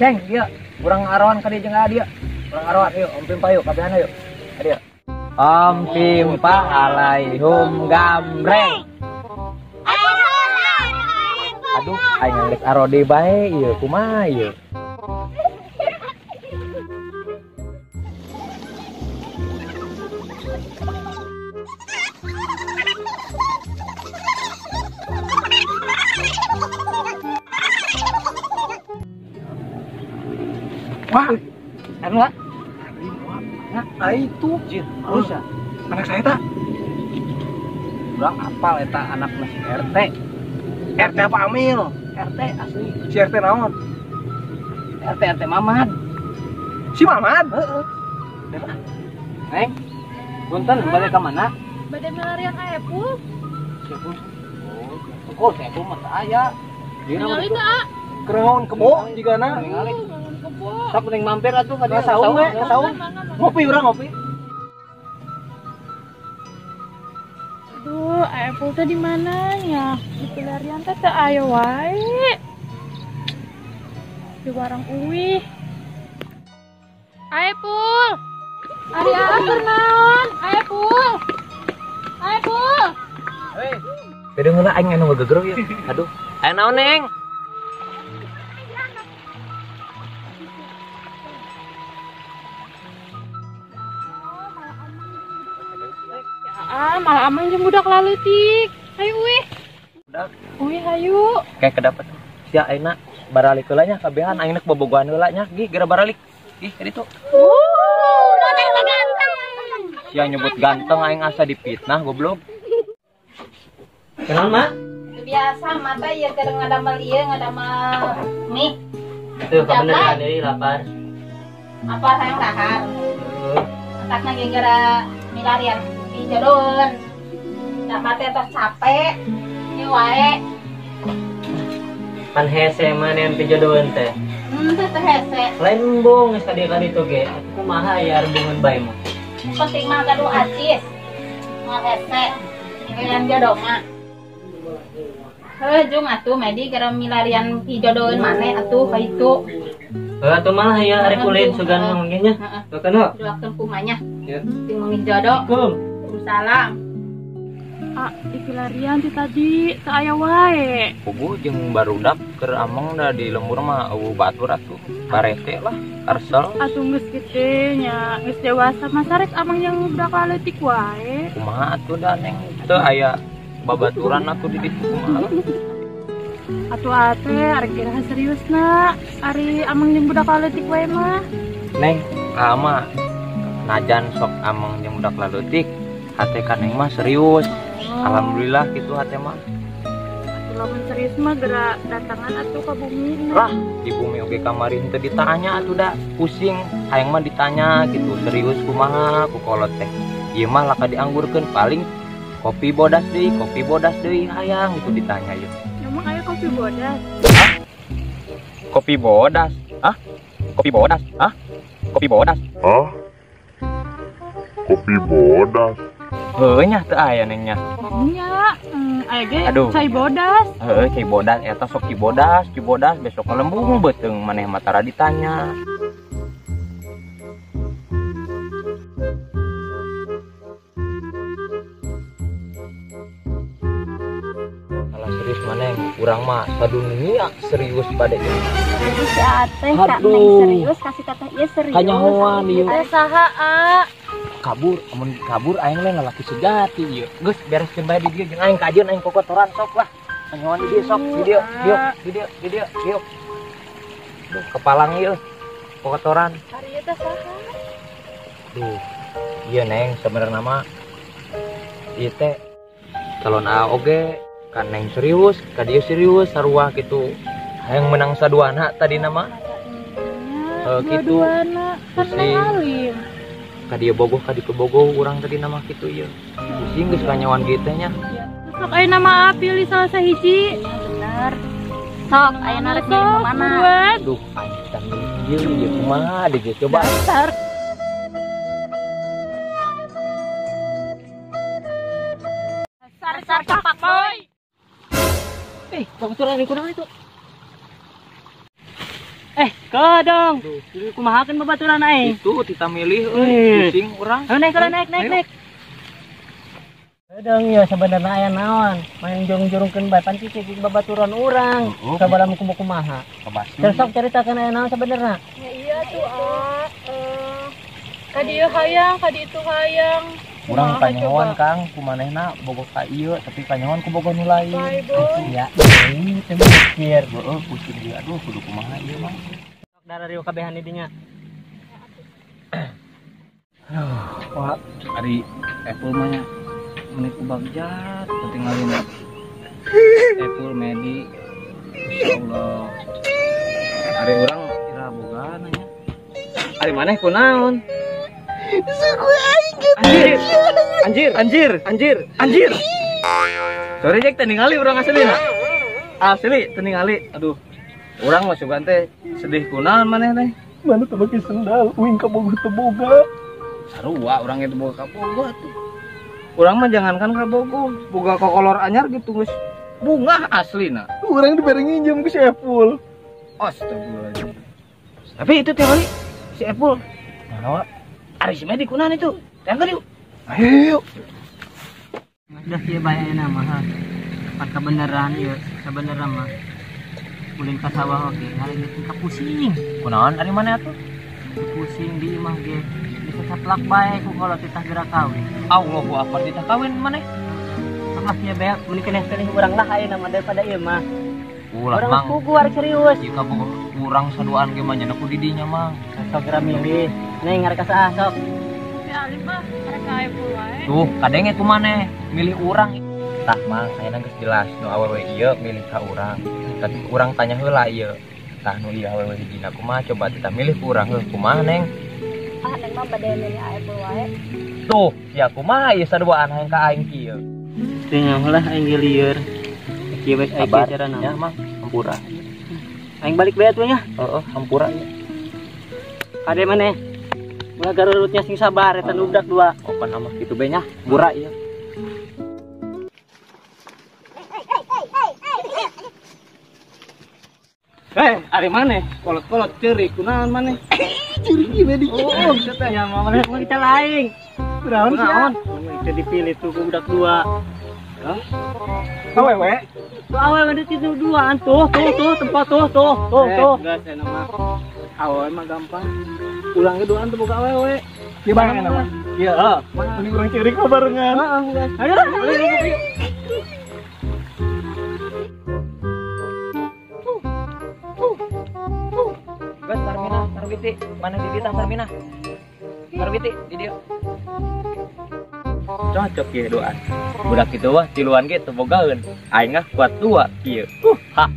Ceng, dia kurang arawan ka dia jeung dia. Kurang arawan yuk, Om Pimpa yuk, kabehana yuk. Dia. Om Pimpa alaihum gambreng. Aduh, aing geus arode bae ieu, kumaha ieu? Wah, Anu lah. nah itu Jin, terus ya. anak saya tak. Urang apal eta anakna si RT. RT apa Amil? RT asli. Si RT naon? RT Mamad. Si Mamad? Heeh. Neng, punten balik ka mana? Bade melarian Aepul. Siapa? Oh, saya mah aya. Ningali ka? Kerengawan kebo jigana. Ningali. Kebo. Sok ning mampir atuh ka dia. Saung we, saung. Ngopi urang ngopi. Aduh, Aepul teh di mana ya? Di pelarian teh teu aya wae. Di warang uwih. Aepul. Ari atur naon? Aepul. Aepul. Hei. Kedeungeuna aing anu gegereuh ya. Aduh, aya naon, Neng? Malah amang jeung budak laleutik. Hayu wih. Budak. Wih hayu. Kayak kedapet. Sia ayeuna baralik heula nya kabehan aing nek bobogohan heula nya. Gi gara baralik. Ih, kitu. Datang ganteng. Sia nyebut ganteng aing asa dipitnah goblok. Kenal, Mak? Biasa mata ya kadang ngadamel ieu ngadamel mie. Itu kebeneran deui lapar. Apa sayang dahar. Antakna ge gara milarian di jodohan. Da mate tos capek. Ieu wae. Pan hese mah neun pijodohan teh. Teu teh hese. Lain embung geus kadi kali tuh ge. Kumaha ya hubungan bae mah. Penting mah gaduh acis. Moal hese. Milarian jodoh mah. Jung atuh Medi gara milarian di jodohan maneh atuh ka itu. Atuh malah ya ari kulit sugan mungkin nya. Tuh kan ho. Doakeun kumanya. Ya. Ting mengih jodoh. Waalaikumsalam. Ah, di pelarian ti tadi teu aya wae. Kubu jeung barudak keur ameng da di lembur mah eueuh batur atuh. Barete lah, arsel. Atuh geus kitu nya, geus dewasa mah sarek amang jeung budak laleutik wae. Kumaha atuh da Neng? Teu aya babaturan atuh di ditu kumaha. Atuh ate arek kira seriusna, ari amang jeung budak laleutik wae mah. Neng, ka mah najan sok ameng jeung budak laleutik, hate ka Neng mah serius. Alhamdulillah gitu hate mah. Atuh lamun serius mah geura datangan atuh ka bumi. Lah, di bumi oge kamari teu ditanya atuh da, pusing. Hayang mah ditanya gitu, serius kumaha ku kolot teh. Ieu mah laka dianggurkeun paling kopi bodas deui hayang gitu ditanya ieu. Emang aya kopi bodas. Kopi bodas? Hah? Kopi bodas? Hah? Kopi bodas? Hah? Kopi bodas? Heueuh nya teu aya Neng nya. Nya, aya ge Aduh. cai bodas. Heueuh cai bodas eta sok ci bodas besok lembung beuteung maneh mah tara ditanya. Kalau serius maneh urang mah sadunia serius bade. Aduh si ate ka Aduh. Neng serius kasih teteh ieu serius. Kanyahoan ieu. Teh saha a? Kabur, amun kabur aing le ngalaki sejati ieu. Geus bereskeun bae di dieu jeung aing kajeun aing kokotoran sok lah. Kanyahoan di dieu sok, di dieu. Duh, kepalang ieu. Kokotoran. Ari ieu teh saha? Duh. Ieu Neng sebenarnya mah ieu teh calon oge kan Neng serius, ka dieu serius sarua kitu. Hayang menang saduana tadi nama. Kitu. Dua-duana kan Pusing. Neng alim. Ka dieu bogoh ka dieu bogoh urang tadi nama kitu ieu. Pusing geus kanyawan kieu teh nya. Sok aya nama A pilih salah sahiji. Bener. Sok ayeuna rek milih mana? Buat. Duh, aing kita milih ieu kumaha deh ge coba. Dasar. Dasar capak boy. Bangsuran kurang itu. Kadang. Jadi kumahakeun babaturan aing. Itu kita milih pusing urang. Ayo naik, naik. Kadang ya sebenarnya aya naon, main jurung-jurungkeun bae pan cicing babaturan urang. Sabaraha kumaha. Terus sok caritakeun aya naon sebenarnya. Ya iya tuh kadi ieu hayang, kadi itu hayang. Urang Kumaha panyahoan coba? Kang, kumanehna boga ka ieu tapi panyahoan ku boga nu lain. Bae, Boy. Ya, ini teu mikir. Heeh, pusing dia. Aduh, kudu kumaha ieu mah. Sok darah rieu kabehan di dinya. Wah, ari Apple mah menik bagjat ketinggalin Apple Medi. Insyaallah. Ari urang ira boga nanya. Ari maneh kunaon? Anjir. Sorry Jack, ningali urang aslina. Asli ningali. Aduh. Urang mah sugan teh sedih kunaon maneh teh. Mana tuh pakai sendal, uing ka boga teu boga. Sarua urang itu boga ka boga tuh. Urang mah jangankan ka boga ka kolor anyar gitu geus bunga aslina. Urang dibere nginjem ke si Epul. Astagfirullahaladzim. Tapi itu tiap kali si Apple. Mana? Ari si Medi kunaon itu? Tanggal yuk. Ayo. Udah kieu bae ayeuna mah ha. Pan kebenaran ieu, sabenerna mah. Ulin ka sawah oge, ngalengeun ka pusing. Kunaon ari mana atuh? Pusing di imah ge. Bisa caplak bae ku kalau titah geura kawin. Allahu akbar kita kawin maneh. Mah ya bae mun keneh urang lah ayeuna mah daripada ieu mah. Ulah Urang mang. pugu arek serius. Jika boga urang saduaan ge mah nya ku didinya mang. Sok geura milih. Neng arek saah sok. Ya alif mah arek kae wae. Tuh, kadenge ku maneh milih urang. Tah mang, ayeuna geus jelas nu awewe ieu milih ka urang. Tapi urang tanya heula ieu. Tah nu ieu awewe hijina kumaha coba kita milih ku urang heuh kumaha neng? Neng mah bade milih Apple wae. Tuh, sia kumaha ieu saduaan hayang ka aing kieu. Teu lah aing ge lieur. Kieu bae aing Sabar carana. ya mang, hampura. Aing balik bae atuh nya. Heeh, hampura ieu. Kade maneh? Ulah garurutnya sing sabar eta nudak dua. Opan nama kitu bae nya, hampura ieu. Ari maneh? Kolot-kolot ceurik kunaon maneh? Curi Medi. Oh, nya mah maneh mah kita laing. Kunaon sia? Itu dipilih tuh budak dua. Awewe. Tuh awal ada itu duaan tuh tempat tuh. Enggak saya nama. Awal mah gampang. Ulang ke duaan tuh buka awewe. Di mana nama? Iya, Ini urang ciri kabarengan. Ayo. Gas Sarmina, Sarwiti, mana di tah Sarmina? Sarwiti, di dia. Cocok ya doan. Budak kitu wah tiluan gitu bogaeun. Aing kuat dua kieu. Ha.